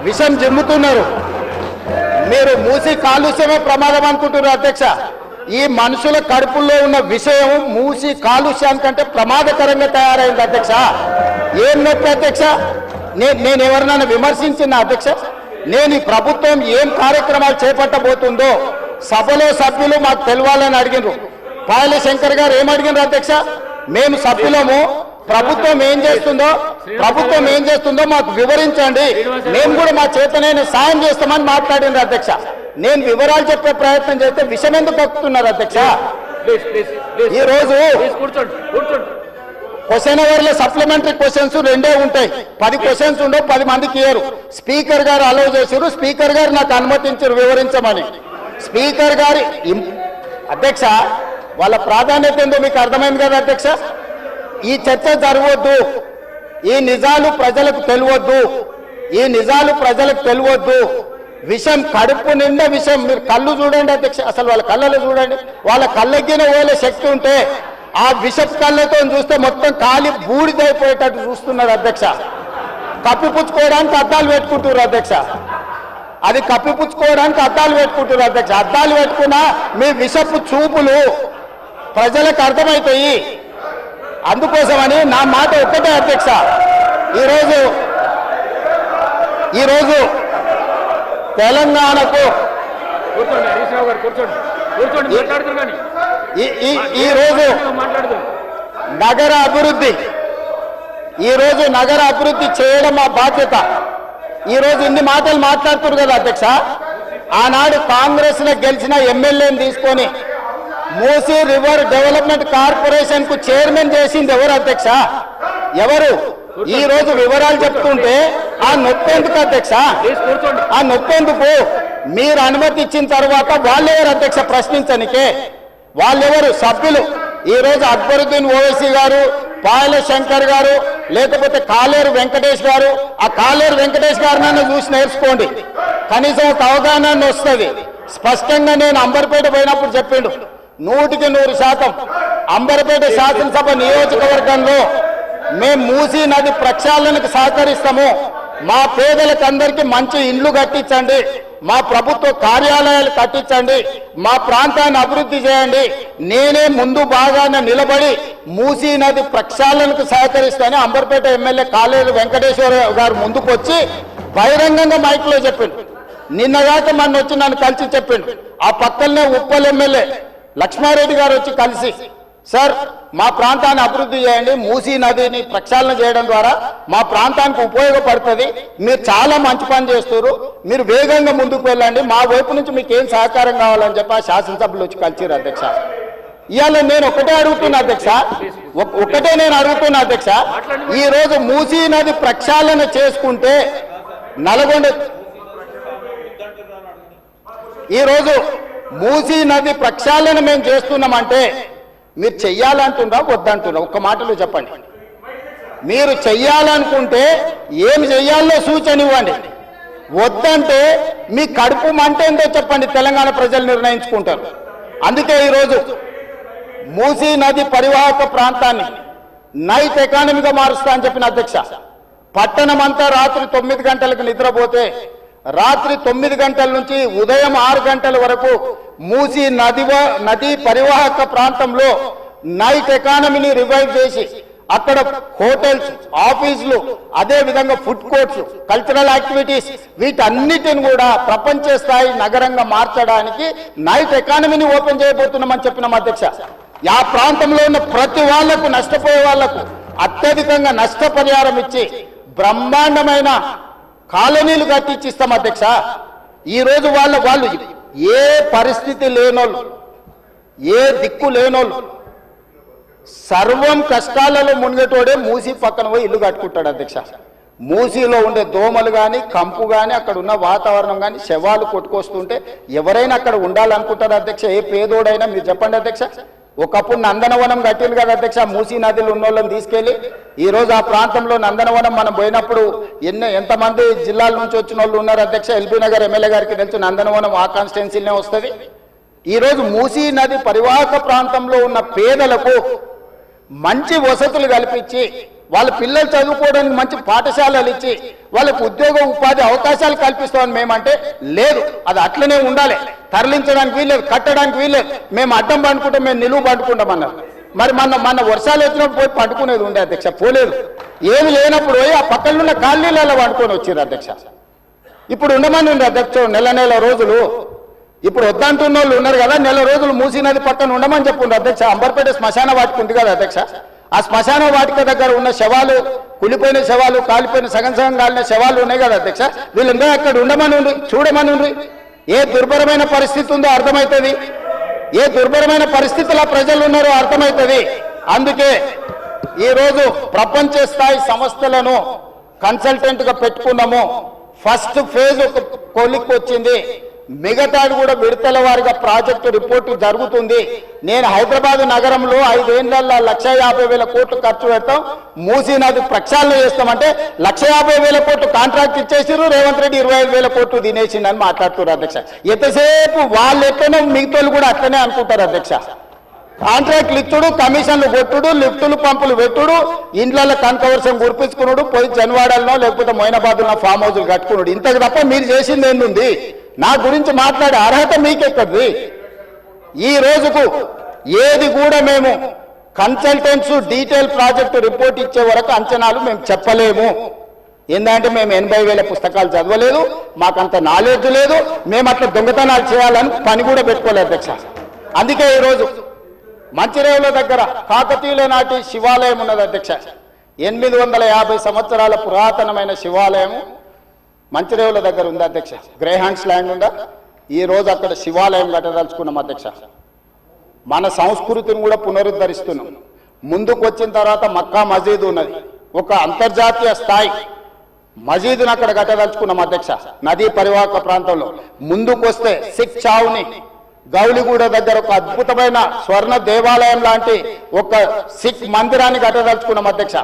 విషం జిమ్ముతున్నారు. మీరు మూసి కాలుష్యమే ప్రమాదం అనుకుంటున్నారు అధ్యక్ష. ఈ మనుషుల కడుపుల్లో ఉన్న విషయం మూసి కాలుష్యానికంటే ప్రమాదకరంగా తయారైంది అధ్యక్ష. ఏం నొప్పి అధ్యక్ష? నేను ఎవరినైనా విమర్శించిన అధ్యక్ష? నేను ఈ ప్రభుత్వం ఏం కార్యక్రమాలు చేపట్టబోతుందో సభలో సభ్యులు మాకు తెలవాలని అడిగినారు. పాయల శంకర్ గారు ఏమడిగినారు అధ్యక్ష? మేము సభ్యులము, ప్రభుత్వం ఏం చేస్తుందో మాకు వివరించండి, మేము కూడా మా చేతనైన సాయం చేస్తామని మాట్లాడింది అధ్యక్ష. నేను వివరాలు చెప్పే ప్రయత్నం చేస్తే విషయం ఎందుకు కక్కుతున్నారు అధ్యక్ష? ఈ రోజు క్వశ్చన్ అవర్లో సప్లిమెంటరీ క్వశ్చన్స్ 2 ఉంటాయి. 10 క్వశ్చన్స్ ఉండవు, 10 మందికి ఇయ్యరు. స్పీకర్ గారు అలౌ చేశారు, స్పీకర్ గారు నాకు అనుమతించారు వివరించమని. స్పీకర్ గారి అధ్యక్ష వాళ్ళ ప్రాధాన్యత ఏందో మీకు అర్థమైంది కదా అధ్యక్ష. ఈ చర్చ జరగవద్దు, ఈ నిజాలు ప్రజలకు తెలియవద్దు, విషం కడుపు నిండా విషం. మీరు కళ్ళు చూడండి అధ్యక్ష, అసలు వాళ్ళ కళ్ళలో చూడండి. వాళ్ళ కళ్ళెగ్గిన పోలే శక్తి ఉంటే ఆ విషపు కళ్ళతో చూస్తే మొత్తం కాలి బూడిదైపోయేటట్టు చూస్తున్నారు అధ్యక్ష. కప్పిపుచ్చుకోవడానికి అద్దాలు పెట్టుకుంటున్నారు అధ్యక్ష. అది కప్పిపుచ్చుకోవడానికి అద్దాలు పెట్టుకుంటున్నారు అధ్యక్ష. అద్దాలు పెట్టుకున్నా మీ విషపు చూపులు ప్రజలకు అర్థమవుతాయి. అందుకోసమని నా మాట ఒక్కటే అధ్యక్ష. ఈరోజు తెలంగాణకు ఈరోజు నగర అభివృద్ధి చేయడం మా బాధ్యత. ఈరోజు ఇన్ని మాటలు మాట్లాడుతున్నారు కదా అధ్యక్ష. ఆనాడు కాంగ్రెస్ గెలిచిన ఎమ్మెల్యేని తీసుకొని మూసీ రివర్ డెవలప్మెంట్ కార్పొరేషన్ కు చైర్మన్ చేసింది ఎవరు అధ్యక్ష? ఎవరు? ఈ రోజు వివరాలు చెప్తుంటే ఆ నొప్పేందుకు అధ్యక్ష? ఆ నొప్పేందుకు? మీరు అనుమతి ఇచ్చిన తర్వాత వాళ్ళెవరు అధ్యక్ష ప్రశ్నించనికే? వాళ్ళెవరు సభ్యులు? ఈ రోజు అక్బరుద్దీన్ ఓవైసీ గారు, పాయల శంకర్ గారు, లేకపోతే కాలేరు వెంకటేష్ గారు. ఆ కాలేరు వెంకటేష్ గారినైనా చూసి నేర్చుకోండి, కనీసం ఒక అవగాహన వస్తుంది. స్పష్టంగా నేను అంబర్పేట పోయినప్పుడు చెప్పిండు, 100% అంబర్పేట శాసనసభ నియోజకవర్గంలో మేము మూసీ నది ప్రక్షాళనకు సహకరిస్తాము. మా పేదలకు అందరికీ మంచి ఇండ్లు కట్టించండి, మా ప్రభుత్వ కార్యాలయాలు కట్టించండి, మా ప్రాంతాన్ని అభివృద్ధి చేయండి. నేనే ముందు బాగానే నిలబడి మూసీ నది ప్రక్షాళనకు సహకరిస్తానని అంబర్పేట ఎమ్మెల్యే కాలేరు వెంకటేశ్వర గారు ముందుకు వచ్చి బహిరంగంగా మైక్లో చెప్పిండు. నిన్నగాక మొన్న వచ్చి నన్ను కలిసి చెప్పిండు. ఆ పక్కనే ఉప్పల్ ఎమ్మెల్యే లక్ష్మారెడ్డి గారు వచ్చి కలిసి, సార్ మా ప్రాంతాన్ని అభివృద్ధి చేయండి, మూసీ నదిని ప్రక్షాళన చేయడం ద్వారా మా ప్రాంతానికి ఉపయోగపడుతుంది, మీరు చాలా మంచి పని చేస్తారు, మీరు వేగంగా ముందుకు వెళ్ళండి, మా వైపు నుంచి మీకు ఏం సహకారం కావాలని చెప్పి ఆ శాసనసభ్యులు వచ్చి కలిసిరు అధ్యక్ష. ఇవాళ నేను ఒకటే అడుగుతున్నా అధ్యక్ష, ఈ రోజు మూసీ నది ప్రక్షాళన చేసుకుంటే నల్గొండ, ఈరోజు మూసీ నది ప్రక్షాళన మేము చేస్తున్నామంటే మీరు చెయ్యాలంటున్నా వద్దంటున్నా? ఒక్క మాటలో చెప్పండి. మీరు చెయ్యాలనుకుంటే ఏం చెయ్యాలో సూచన ఇవ్వండి, వద్దంటే మీ కడుపు మంట ఏందో చెప్పండి, తెలంగాణ ప్రజలు నిర్ణయించుకుంటారు. అందుకే ఈరోజు మూసీ నది పరివాహక ప్రాంతాన్ని నైట్ ఎకానమీగా మారుస్తా అని చెప్పిన అధ్యక్ష. పట్టణం అంతా రాత్రి 9 గంటలకు నిద్రపోతే రాత్రి 9 గంటల నుంచి ఉదయం 6 గంటల వరకు మూసీ నది పరివాహక ప్రాంతంలో నైట్ ఎకానమీని రివైవ్ చేసి అక్కడ హోటల్స్, ఆఫీసులు, అదే విధంగా ఫుడ్ కోర్ట్స్, కల్చరల్ యాక్టివిటీస్ వీటన్నిటిని కూడా ప్రపంచ స్థాయి నగరంగా మార్చడానికి నైట్ ఎకానమీని ఓపెన్ చేయబోతున్నామని చెప్పినాం అధ్యక్ష. ఆ ప్రాంతంలో ఉన్న ప్రతి వాళ్లకు, నష్టపోయే వాళ్లకు అత్యధికంగా నష్టపరిహారం ఇచ్చి బ్రహ్మాండమైన కాలనీలు కట్టించిస్తాం అధ్యక్ష. ఈరోజు వాళ్ళు ఏ పరిస్థితి లేనోళ్ళు, ఏ దిక్కు లేనోళ్ళు, సర్వం కష్టాలలో మునిగేటోడే మూసీ పక్కన పోయి ఇల్లు కట్టుకుంటాడు అధ్యక్ష. మూసీలో ఉండే దోమలు కానీ, కంపు కానీ, అక్కడ ఉన్న వాతావరణం కానీ, శవాలు కొట్టుకొస్తుంటే ఎవరైనా అక్కడ ఉండాలనుకుంటారు అధ్యక్ష? ఏ పేదోడైనా మీరు చెప్పండి అధ్యక్ష. ఒకప్పుడు నందనవనం కట్టింది కదా అధ్యక్ష, మూసీ నదిలో ఉన్న వాళ్ళని తీసుకెళ్లి. ఈరోజు ఆ ప్రాంతంలో నందనవనం మనం పోయినప్పుడు ఎంతమంది జిల్లాల నుంచి వచ్చిన వాళ్ళు ఉన్నారు అధ్యక్ష? ఎల్బీ నగర్ ఎమ్మెల్యే గారికి తెలుసు, నందనవనం ఆ కాన్స్టిట్యున్సీనే వస్తుంది. ఈరోజు మూసీ నది పరివాహక ప్రాంతంలో ఉన్న పేదలకు మంచి వసతులు కల్పించి వాళ్ళ పిల్లలు చదువుకోవడానికి మంచి పాఠశాలలు ఇచ్చి వాళ్ళకు ఉద్యోగ ఉపాధి అవకాశాలు కల్పిస్తామని మేమంటే లేదు, అది అట్లనే ఉండాలి, తరలించడానికి వీల్లేదు, కట్టడానికి వీల్లేదు, మేము అడ్డం పండుకుంటాం, మేము నిలువు పండుకుంటామన్నారు. మరి మన వర్షాలు వచ్చినప్పుడు పోయి పండుకునేది ఉండే అధ్యక్ష, పోలేదు. ఏమి లేనప్పుడు పోయి ఆ పక్కన ఉన్న కాలనీలలో పండుకొని వచ్చారు అధ్యక్ష. ఇప్పుడు ఉండమని ఉంది అధ్యక్ష నెల రోజులు. ఇప్పుడు వద్దంటున్న వాళ్ళు ఉన్నారు కదా, నెల రోజులు మూసీ నది పక్కన ఉండమని చెప్పుండ్రు అధ్యక్ష. అంబర్పేట శ్మశాన వాటిక ఉంది కదా అధ్యక్ష, ఆ శ్మశాన వాటిక దగ్గర ఉన్న శవాలు, కులిపోయిన శవాలు, కాలిపోయిన సగం కాలిన శవాలు ఉన్నాయి కదా అధ్యక్ష, వీళ్ళందరూ అక్కడ ఉండమని ఉండి చూడమని ఉండి. ఏ దుర్భరమైన పరిస్థితి ఉందో అర్థమవుతుంది, ఏ దుర్భరమైన పరిస్థితుల్లో ప్రజలు ఉన్నారో అర్థమవుతుంది. అందుకే ఈరోజు ప్రపంచ స్థాయి సంస్థలను కన్సల్టెంట్ గా పెట్టుకున్నాము. ఫస్ట్ ఫేజ్ ఒక కొలిక్కి వచ్చింది, మిగతాది కూడా విడతల వారిగా ప్రాజెక్టు రిపోర్టు జరుగుతుంది. నేను హైదరాబాద్ నగరంలో 5 ఏళ్లలో 1,50,000 కోట్లు ఖర్చు పెడతాం, మూసీ నది ప్రక్షాళన చేస్తామంటే 1,50,000 కోట్లు కాంట్రాక్ట్ ఇచ్చేసారు, రేవంత్ రెడ్డి 25,000 కోట్లు తినేసిండని మాట్లాడుతున్నారు అధ్యక్ష. ఎంతసేపు వాళ్ళు ఎట్లనో మిగతాలు కూడా అట్లనే అనుకుంటారు అధ్యక్ష. కాంట్రాక్ట్లు ఇచ్చుడు, కమిషన్లు కొట్టుడు, లిఫ్టులు పంపులు పెట్టుడు, ఇండ్ల కనకవర్షం కురిపించుకున్నాడు, పోయి జన్వాడల్లో లేకపోతే మొయినాబాద్లో ఫామ్ హౌస్లు కట్టుకున్నాడు. ఇంతకు తప్ప మీరు చేసింది ఏంది? నా గురించి మాట్లాడే అర్హత మీకెక్కడిది? ఈ రోజుకు ఏది కూడా మేము కన్సల్టెంట్స్ డీటెయిల్ ప్రాజెక్టు రిపోర్ట్ ఇచ్చే వరకు అంచనాలు మేము చెప్పలేము. ఏంటంటే మేము 80,000 పుస్తకాలు చదవలేదు, మాకంత నాలెడ్జ్ లేదు, మేము అట్లా దొంగతనాలు చేయాలని పని కూడా పెట్టుకోలేదు అధ్యక్ష. అందుకే ఈరోజు మంచిరేవుల దగ్గర కాకతీయుల నాటి శివాలయం ఉన్నది అధ్యక్ష. 850 సంవత్సరాల పురాతనమైన శివాలయం మంచిరేవుల దగ్గర ఉంది అధ్యక్ష. గ్రేహాండ్స్ ల్యాండ్ ఉందా, ఈ రోజు అక్కడ శివాలయం కట్టదలుచుకున్నాం అధ్యక్ష. మన సంస్కృతిని కూడా పునరుద్ధరిస్తున్నాం. ముందుకు వచ్చిన తర్వాత మక్కా మసీదు ఉన్నది, ఒక అంతర్జాతీయ స్థాయి మసీదును అక్కడ కట్టదలుచుకున్నాం అధ్యక్ష. నదీ పరివాహక ప్రాంతంలో ముందుకు వస్తే సిక్ చావుని గౌలిగూడ దగ్గర ఒక అద్భుతమైన స్వర్ణ దేవాలయం లాంటి ఒక సిక్ మందిరాన్ని కట్టదలుచుకున్నాం అధ్యక్ష.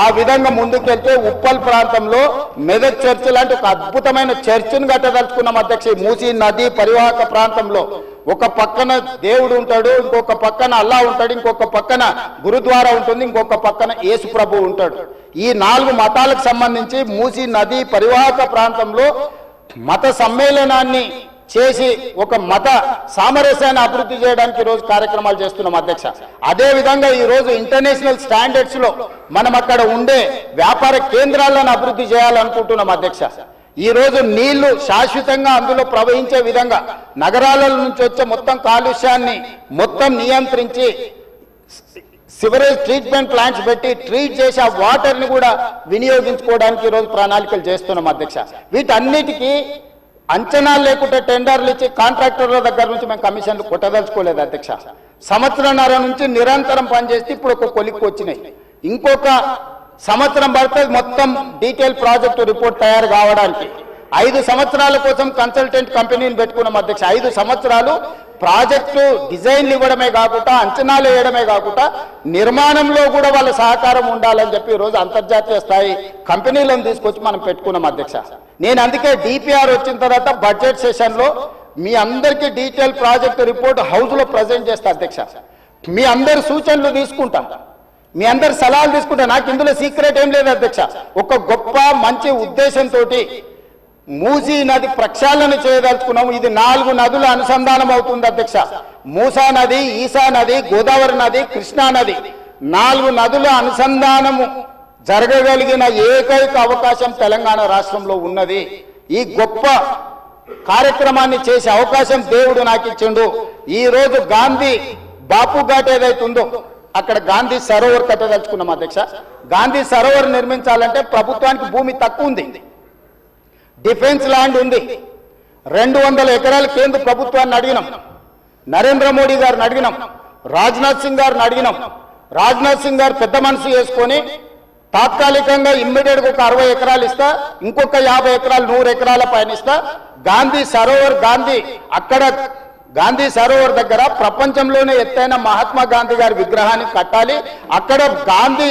ఆ విధంగా ముందుకెళ్తే ఉప్పల్ ప్రాంతంలో మెదక్ చర్చ్ లాంటి ఒక అద్భుతమైన చర్చిని కట్టదలుచుకున్నాం అధ్యక్ష. మూసీ నది పరివాహక ప్రాంతంలో ఒక పక్కన దేవుడు ఉంటాడు, ఇంకొక పక్కన అల్లా ఉంటాడు, ఇంకొక పక్కన గురుద్వారా ఉంటుంది, ఇంకొక పక్కన యేసు ప్రభు ఉంటాడు. ఈ 4 మతాలకు సంబంధించి మూసీ నది పరివాహక ప్రాంతంలో మత సమ్మేళనాన్ని చేసి ఒక మత సామరస్యాన్ని అభివృద్ధి చేయడానికి ఈరోజు కార్యక్రమాలు చేస్తున్నాం అధ్యక్ష. అదే విధంగా ఈరోజు ఇంటర్నేషనల్ స్టాండర్డ్స్ లో మనం అక్కడ ఉండే వ్యాపార కేంద్రాలను అభివృద్ధి చేయాలనుకుంటున్నాం అధ్యక్ష. ఈ రోజు నీళ్లు శాశ్వతంగా అందులో ప్రవహించే విధంగా నగరాల నుంచి వచ్చే మొత్తం కాలుష్యాన్ని మొత్తం నియంత్రించి సివరేజ్ ట్రీట్మెంట్ ప్లాంట్స్ పెట్టి ట్రీట్ చేసి ఆ వాటర్ ని కూడా వినియోగించుకోవడానికి ఈరోజు ప్రణాళికలు చేస్తున్నాం అధ్యక్ష. వీటన్నిటికీ అంచనాలు లేకుంటే టెండర్లు ఇచ్చి కాంట్రాక్టర్ల దగ్గర నుంచి మేము కమిషన్లు కొట్టదలుచుకోలేదు అధ్యక్ష. సంవత్సరంన్నర నుంచి నిరంతరం పనిచేస్తే ఇప్పుడు ఒక కొలిక్కి వచ్చినాయి. ఇంకొక సంవత్సరం పడుతుంది మొత్తం డీటెయిల్ ప్రాజెక్టు రిపోర్ట్ తయారు కావడానికి. 5 సంవత్సరాల కోసం కన్సల్టెంట్ కంపెనీని పెట్టుకున్నాం అధ్యక్ష. 5 సంవత్సరాలు ప్రాజెక్టు డిజైన్లు ఇవ్వడమే కాకుండా, అంచనాలు వేయడమే కాకుండా, నిర్మాణంలో కూడా వాళ్ళ సహకారం ఉండాలని చెప్పి ఈరోజు అంతర్జాతీయ స్థాయి కంపెనీలను తీసుకొచ్చి మనం పెట్టుకున్నాం అధ్యక్ష. నేను అందుకే డిపిఆర్ వచ్చిన తర్వాత బడ్జెట్ సెషన్లో మీ అందరికీ డీటెయిల్ ప్రాజెక్టు రిపోర్ట్ హౌస్లో ప్రజెంట్ చేస్తా అధ్యక్ష. మీ అందరి సూచనలు తీసుకుంటా, మీ అందరి సలహాలు తీసుకుంటా. నాకు ఇందులో సీక్రెట్ ఏం లేదు అధ్యక్ష. ఒక గొప్ప మంచి ఉద్దేశంతో మూసీ నది ప్రక్షాళన చేయదలుచుకున్నాము. ఇది 4 నదుల అనుసంధానం అవుతుంది అధ్యక్ష. మూసా నది, ఈసా నది, గోదావరి నది, కృష్ణా నది, 4 నదుల అనుసంధానము జరగగలిగిన ఏకైక అవకాశం తెలంగాణ రాష్ట్రంలో ఉన్నది. ఈ గొప్ప కార్యక్రమాన్ని చేసే అవకాశం దేవుడు నాకు ఇచ్చిండు. ఈ రోజు గాంధీ బాపు ఘాట్ ఏదైతుందో అక్కడ గాంధీ సరోవర్ కట్టదలుచుకున్నాం అధ్యక్ష. గాంధీ సరోవర్ నిర్మించాలంటే ప్రభుత్వానికి భూమి తక్కువ ఉంది, డిఫెన్స్ ల్యాండ్ ఉంది. 200 ఎకరాలు కేంద్ర ప్రభుత్వాన్ని అడిగినాం, నరేంద్ర మోడీ గారిని అడిగినాం, రాజ్నాథ్ సింగ్ గారిని అడిగినాం. రాజ్నాథ్ సింగ్ గారు పెద్ద మనసు చేసుకొని తాత్కాలికంగా ఇమ్మీడియట్ గా ఒక 60 ఎకరాలు ఇస్తా, ఇంకొక 50 ఎకరాలు 100 ఎకరాల పైన ఇస్తా. గాంధీ సరోవర్, అక్కడ గాంధీ సరోవర్ దగ్గర ప్రపంచంలోనే ఎత్తైన మహాత్మా గాంధీ గారి విగ్రహాన్ని కట్టాలి. అక్కడ గాంధీ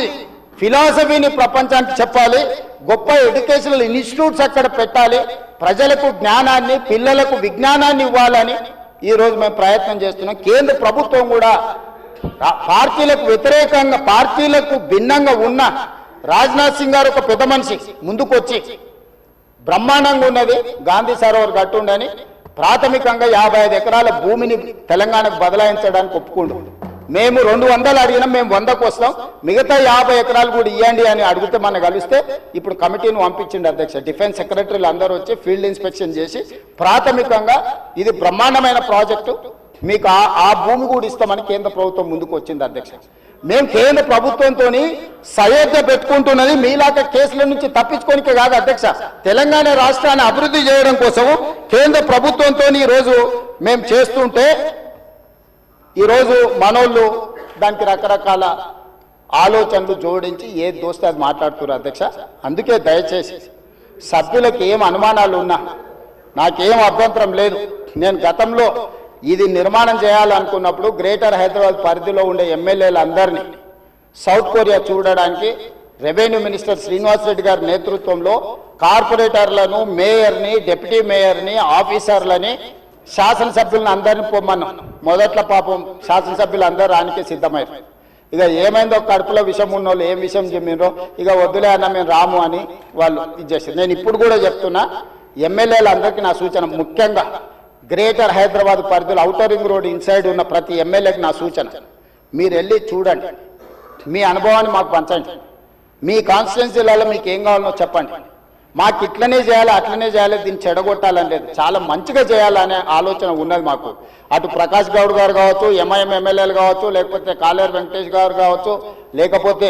ఫిలాసఫీని ప్రపంచానికి చెప్పాలి. గొప్ప ఎడ్యుకేషనల్ ఇన్స్టిట్యూట్స్ అక్కడ పెట్టాలి. ప్రజలకు జ్ఞానాన్ని, పిల్లలకు విజ్ఞానాన్ని ఇవ్వాలని ఈ రోజు మేము ప్రయత్నం చేస్తున్నాం. కేంద్ర ప్రభుత్వం కూడా పార్టీలకు వ్యతిరేకంగా, పార్టీలకు భిన్నంగా ఉన్న రాజ్నాథ్ సింగ్ గారు ఒక పెద్ద మనిషి ముందుకు వచ్చి బ్రహ్మాండంగా ఉన్నది గాంధీ సరోవర్ కట్టుండని ప్రాథమికంగా 55 ఎకరాల భూమిని తెలంగాణకు బదలాయించడానికి ఒప్పుకుండు. మేము 200 అడిగినాం, మేము 100కు వస్తాం, మిగతా 50 ఎకరాలు కూడా ఇవ్వండి అని అడిగితే మనం కలిస్తే ఇప్పుడు కమిటీని పంపించింది అధ్యక్ష. డిఫెన్స్ సెక్రటరీలు అందరూ వచ్చి ఫీల్డ్ ఇన్స్పెక్షన్ చేసి ప్రాథమికంగా ఇది బ్రహ్మాండమైన ప్రాజెక్టు, మీకు ఆ భూమి కూడా ఇస్తామని కేంద్ర ప్రభుత్వం ముందుకు వచ్చింది అధ్యక్ష. మేము కేంద్ర ప్రభుత్వంతో సయోధ్య పెట్టుకుంటున్నది మీలాగా కేసుల నుంచి తప్పించుకోనికే కాదు అధ్యక్ష, తెలంగాణ రాష్ట్రాన్ని అభివృద్ధి చేయడం కోసం కేంద్ర ప్రభుత్వంతో ఈరోజు మేము చేస్తుంటే ఈరోజు మనోళ్ళు దానికి రకరకాల ఆలోచనలు జోడించి ఏది దోస్తే అది మాట్లాడుతున్నారు అధ్యక్ష. అందుకే దయచేసి సభ్యులకు ఏం అనుమానాలు ఉన్నా నాకేం అభ్యంతరం లేదు. నేను గతంలో ఇది నిర్మాణం చేయాలనుకున్నప్పుడు గ్రేటర్ హైదరాబాద్ పరిధిలో ఉండే ఎమ్మెల్యేలందరినీ సౌత్ కొరియా చూడడానికి రెవెన్యూ మినిస్టర్ శ్రీనివాస్ రెడ్డి గారి నేతృత్వంలో కార్పొరేటర్లను, మేయర్ని, డిప్యూటీ మేయర్ని, ఆఫీసర్లని, శాసనసభ్యులను అందరినీ పొమ్మన్నాం. మొదట్లో పాపం శాసనసభ్యులు అందరూ రానికే సిద్ధమయ్యారు. ఇక ఏమైందో కడుపులో విషం ఉన్నోళ్ళు ఏం విషయం చెప్పినరో ఇక వద్దులే అన్న మేము రాము అని వాళ్ళు ఇచ్చేసారు. నేను ఇప్పుడు కూడా చెప్తున్నా, ఎమ్మెల్యేలందరికీ నా సూచన, ముఖ్యంగా గ్రేటర్ హైదరాబాద్ పరిధిలో ఔటర్ రింగ్ రోడ్ ఇన్సైడ్ ఉన్న ప్రతి ఎమ్మెల్యేకి నా సూచన, మీరు వెళ్ళి చూడండి, మీ అనుభవాన్ని మాకు పంచండి, మీ కాన్స్టిట్యున్సీలలో మీకు ఏం కావాలనో చెప్పండి. మాకు ఇట్లనే చేయాలి అట్లనే చేయాలి, దీన్ని చెడగొట్టాలని లేదు, చాలా మంచిగా చేయాలనే ఆలోచన ఉన్నది మాకు. అటు ప్రకాష్ గౌడ్ గారు కావచ్చు, ఎంఐఎం ఎమ్మెల్యేలు కావచ్చు, లేకపోతే కాలేరు వెంకటేష్ గారు కావచ్చు, లేకపోతే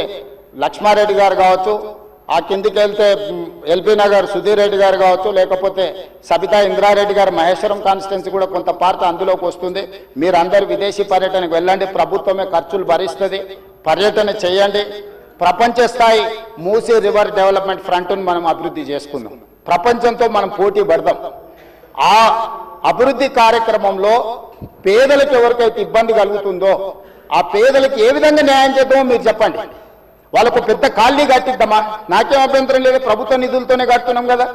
లక్ష్మారెడ్డి గారు కావచ్చు, ఆ కిందికి వెళ్తే ఎల్బీ నగర్ సుధీర్ రెడ్డి గారు కావచ్చు, లేకపోతే సబితా ఇంద్రారెడ్డి గారు మహేశ్వరం కాన్స్టిట్యున్సీ కూడా కొంత పార్ట్ అందులోకి వస్తుంది. మీరందరూ విదేశీ పర్యటనకు వెళ్ళండి, ప్రభుత్వమే ఖర్చులు భరిస్తుంది, పర్యటన చేయండి. ప్రపంచ స్థాయి మూసీ రివర్ డెవలప్మెంట్ ఫ్రంట్ను మనం అభివృద్ధి చేసుకుందాం, ప్రపంచంతో మనం పోటీ పడదాం. ఆ అభివృద్ధి కార్యక్రమంలో పేదలకు ఎవరికైతే ఇబ్బంది కలుగుతుందో ఆ పేదలకు ఏ విధంగా న్యాయం చేద్దామో మీరు చెప్పండి. వాళ్ళకు పెద్ద కాలనీ కట్టిద్దామా, నాకేం అభ్యంతరం లేదు, ప్రభుత్వ నిధులతోనే కడుతున్నాం కదా.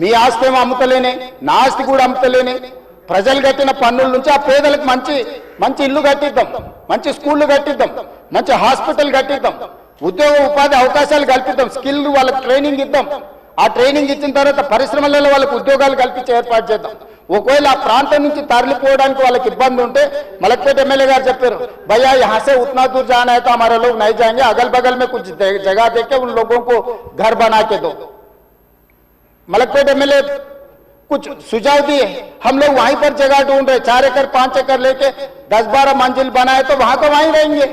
మీ ఆస్తి ఏమో అమ్ముతలేనే, నా ఆస్తి కూడా అమ్ముతలేనే, ప్రజలు కట్టిన పన్నుల నుంచి ఆ పేదలకు మంచి మంచి ఇల్లు కట్టిద్దాం, మంచి స్కూళ్ళు కట్టిద్దాం, మంచి హాస్పిటల్ కట్టిద్దాం, ఉద్యోగ ఉపాధి అవకాశాలు కల్పిద్దాం, స్కిల్ వాళ్ళకి ట్రైనింగ్ ఇద్దాం. ఆ ట్రైనింగ్ ఇచ్చిన తర్వాత పరిశ్రమలలో వాళ్ళకి ఉద్యోగాలు కల్పించే ఏర్పాటు చేద్దాం. ఒకవేళ ఆ ప్రాంతం నుంచి తరలిపోవడానికి వాళ్ళకి ఇబ్బంది ఉంటే మలక్పేట ఎమ్మెల్యే గారు చెప్పారు, भैया यहाँ से उतना दूर जाना है तो हमारे लोग नहीं जाएंगे, अगल बगल में कुछ जगह देके उन लोगों को घर बना के दो. मलकपेट एमएलए कुछ सुझाव दिए, हम लोग वहीं पर जगह ढूंढ रहे, 4 एकड़ 5 एकड़ लेके 10-12 मंजिल बनाए तो वहां को वहीं रहेंगे,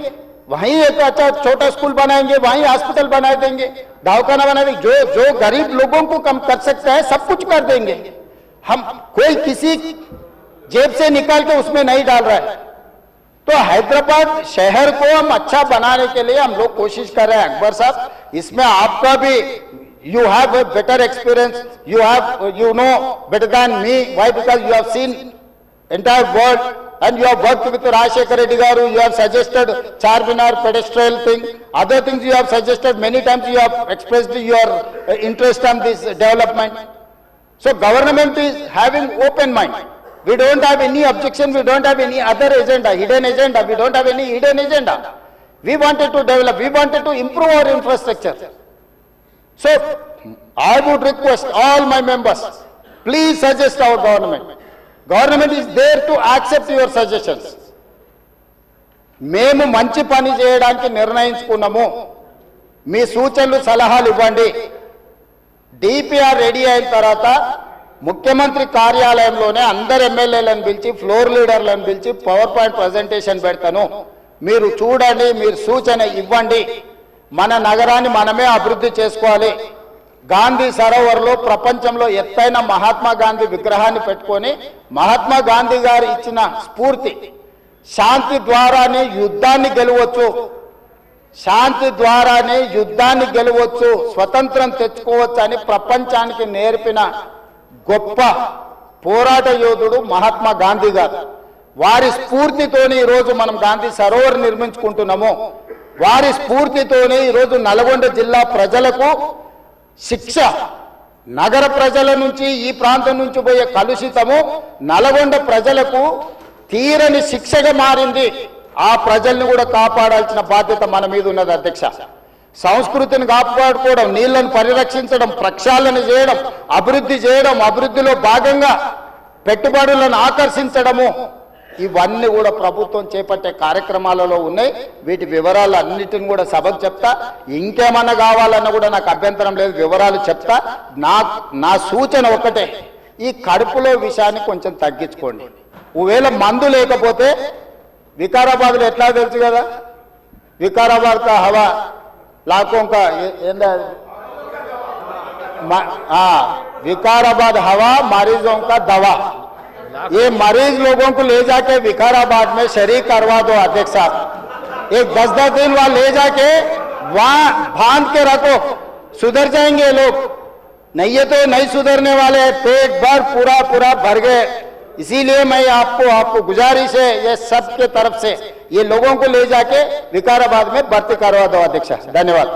वहीं एक अच्छा छोटा स्कूल बनाएंगे, वहीं हॉस्पिटल बना देंगे, दवाखाना बना देंगे. जो गरीब लोगों को कम कर सकता है सब कुछ कर देंगे. हम कोई किसी जेब से निकाल के उसमें नहीं डाल रहा है. तो हैदराबाद शहर को हम अच्छा बनाने के लिए हम लोग कोशिश कर रहे हैं. अकबर साहब, इसमें आपका भी you have a better experience, you know better than me. Why? Because you have seen entire world and you have worked with Rajshekhar Reddy garu, you have suggested Charminar pedestrian thing, other things you have suggested, many times you have expressed your interest on this development. So government is having open mind. We don't have any objection, we don't have any other agenda, hidden agenda, we don't have any hidden agenda. We wanted to develop, we wanted to improve our infrastructure. So I would request all my members, please suggest our government. Government is there to accept your suggestions. మేము మంచి పని చేయడానికి నిర్ణయించుకున్నాము, మీ సూచనలు సలహాలు ఇవ్వండి. DPR ready అయిన తర్వాత ముఖ్యమంత్రి కార్యాలయంలోనే అందరు ఎమ్మెల్యేలను పిలిచి, ఫ్లోర్ లీడర్లను పిలిచి పవర్ పాయింట్ ప్రజెంటేషన్ పెడతాను, మీరు చూడండి, మీరు సూచన ఇవ్వండి. మన నగరాన్ని మనమే అభివృద్ధి చేసుకోవాలి. గాంధీ సరోవర్లో ప్రపంచంలో ఎత్తైన మహాత్మా గాంధీ విగ్రహాన్ని పెట్టుకొని మహాత్మా గాంధీ గారు ఇచ్చిన స్ఫూర్తి, శాంతి ద్వారానే యుద్ధాన్ని గెలవచ్చు, శాంతి ద్వారానే యుద్ధాన్ని గెలవచ్చు, స్వతంత్రం తెచ్చుకోవచ్చు అని ప్రపంచానికి నేర్పిన గొప్ప పోరాట యోధుడు మహాత్మా గాంధీ గారు. వారి స్ఫూర్తితోనే ఈరోజు మనం గాంధీ సరోవర్ నిర్మించుకుంటున్నాము. వారి స్ఫూర్తితోనే ఈరోజు నల్గొండ జిల్లా ప్రజలకు శిక్ష, నగర ప్రజల నుంచి ఈ ప్రాంతం నుంచి పోయే కలుషితము నల్గొండ ప్రజలకు తీరని శిక్షగా మారింది. ఆ ప్రజల్ని కూడా కాపాడాల్సిన బాధ్యత మన మీద ఉన్నది అధ్యక్ష. సంస్కృతిని కాపాడుకోవడం, నీళ్లను పరిరక్షించడం, ప్రక్షాళన చేయడం, అభివృద్ధి చేయడం, అభివృద్ధిలో భాగంగా పెట్టుబడులను ఆకర్షించడము, ఇవన్నీ కూడా ప్రభుత్వం చేపట్టే కార్యక్రమాలలో ఉన్నాయి. వీటి వివరాలు అన్నిటిని కూడా సభకు చెప్తా. ఇంకేమన్నా కావాలన్నా కూడా నాకు అభ్యంతరం లేదు, వివరాలు చెప్తా. నా సూచన ఒకటే, ఈ కడుపులో విషయాన్ని కొంచెం తగ్గించుకోండి. ఒకవేళ మందు లేకపోతే వికారాబాద్లో ఎట్లా తెలుసు కదా, వికారాబాద్ కా హవా लाखों का विकाराबाद हवा मरीजों का दवा। ये मरीज लोगों को ले जाके विकाराबाद में शरीक करवा दो अध्यक्ष साहब। एक 10-10 दिन वहां ले जाके वहां बांध के रखो, सुधर जाएंगे लोग। नहीं ये तो नहीं सुधरने वाले, पेट भर पूरा भर गए। इसीलिए मैं आपको गुजारिश है ये सबके तरफ से, ये लोगों को ले जाके विकाराबाद में भर्ती करवा दो अध्यक्ष। धन्यवाद।